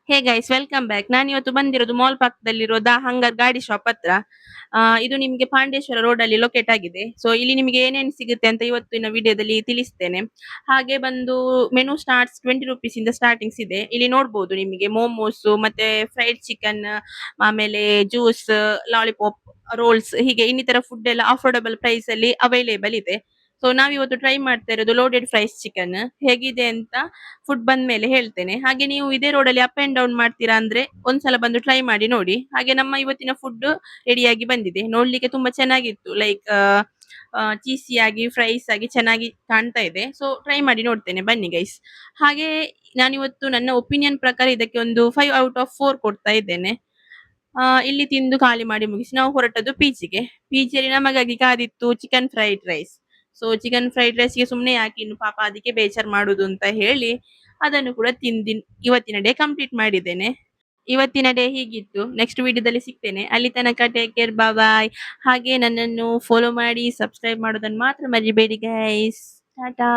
Hey guys welcome back. ನಾನಿವತ್ತು ಬಂದಿರೋದು mall ಪಕ್ಕದಲ್ಲಿರೋ ದ ಹಂಗರ್ ಗಾಡಿ ಶಾಪ್ ಹತ್ರ. ಇದು ನಿಮಗೆ ಪಾಂಡೇಶ್ವರ ರೋಡ್ ಅಲ್ಲಿ ಲೊಕೇಟ್ ಆಗಿದೆ. ಸೊ ಇಲ್ಲಿ ನಿಮಗೆ ಏನೇನು ಸಿಗುತ್ತೆ ಅಂತ ಇವತ್ತಿನ ವಿಡಿಯೋದಲ್ಲಿ ತಿಳಿಸ್ತೇನೆ. ಹಾಗೆ ಬಂದು ಮೆನು ಸ್ಟಾರ್ಟ್ಸ್ 20 ರುಪೀಸ್ ಇಂದ ಸ್ಟಾರ್ಟಿಂಗ್ಸ್ ಇದೆ. ಇಲ್ಲಿ ನೋಡ್ಬೋದು ನಿಮಗೆ ಮೋಮೋಸ್ ಮತ್ತೆ ಫ್ರೈಡ್ ಚಿಕನ್, ಆಮೇಲೆ ಜ್ಯೂಸ್, ಲಾಲಿಪಾಪ್, ರೋಲ್ಸ್, ಹೀಗೆ ಇನ್ನಿತರ ಫುಡ್ ಎಲ್ಲ ಅಫೋರ್ಡಬಲ್ ಪ್ರೈಸ್ ಅಲ್ಲಿ ಅವೈಲೇಬಲ್ ಇದೆ. ಸೊ ನಾವಿವತ್ತು ಟ್ರೈ ಮಾಡ್ತಾ ಇರೋದು ಲೋಡೆಡ್ ಫ್ರೈಸ್ ಚಿಕನ್. ಹೇಗಿದೆ ಅಂತ ಫುಡ್ ಬಂದ ಮೇಲೆ ಹೇಳ್ತೇನೆ. ಹಾಗೆ ನೀವು ಇದೇ ರೋಡಲ್ಲಿ ಅಪ್ ಅಂಡ್ ಡೌನ್ ಮಾಡ್ತೀರಾ ಅಂದ್ರೆ ಒಂದ್ಸಲ ಬಂದು ಟ್ರೈ ಮಾಡಿ ನೋಡಿ. ಹಾಗೆ ನಮ್ಮ ಇವತ್ತಿನ ಫುಡ್ ರೆಡಿಯಾಗಿ ಬಂದಿದೆ. ನೋಡ್ಲಿಕ್ಕೆ ತುಂಬಾ ಚೆನ್ನಾಗಿತ್ತು, ಲೈಕ್ ಚೀಸಿ ಆಗಿ ಫ್ರೈಸ್ ಆಗಿ ಚೆನ್ನಾಗಿ ಕಾಣ್ತಾ ಇದೆ. ಸೊ ಟ್ರೈ ಮಾಡಿ ನೋಡ್ತೇನೆ, ಬನ್ನಿ ಗೈಸ್. ಹಾಗೆ ನಾನಿವತ್ತು ನನ್ನ ಒಪಿನಿಯನ್ ಪ್ರಕಾರ ಇದಕ್ಕೆ ಒಂದು 5 ಔಟ್ ಆಫ್ 4 ಕೊಡ್ತಾ ಇದ್ದೇನೆ. ಇಲ್ಲಿ ತಿಂದು ಖಾಲಿ ಮಾಡಿ ಮುಗಿಸಿ ನಾವು ಹೊರಟದ್ದು ಪೀಚಿಗೆ. ಪೀಚಿಯಲ್ಲಿ ನಮಗಾಗಿ ಕಾದಿತ್ತು chicken fried rice. So chicken fried ರೈಸ್ಗೆ ಸುಮ್ಮನೆ ಯಾಕೆ ಇನ್ನು ಪಾಪ ಅದಕ್ಕೆ ಬೇಜಾರ್ ಮಾಡುದು ಅಂತ ಹೇಳಿ ಅದನ್ನು ಕೂಡ ತಿಂದಿ ಇವತ್ತಿನ ಡೇ ಕಂಪ್ಲೀಟ್ ಮಾಡಿದ್ದೇನೆ. ಇವತ್ತಿನ ಡೇ ಹೀಗಿತ್ತು. ನೆಕ್ಸ್ಟ್ ವಿಡಿಯೋದಲ್ಲಿ ಸಿಗ್ತೇನೆ. ಅಲ್ಲಿ ತನಕ ಟೇಕ್ ಕೇರ್, ಬಾಯ್. ಹಾಗೆ ನನ್ನನ್ನು ಫಾಲೋ ಮಾಡಿ ಸಬ್ಸ್ಕ್ರೈಬ್ ಮಾಡೋದನ್ನು ಮಾತ್ರ ಮರಿಬೇಡಿ ಗೈಸ್. ಟಾಟಾ.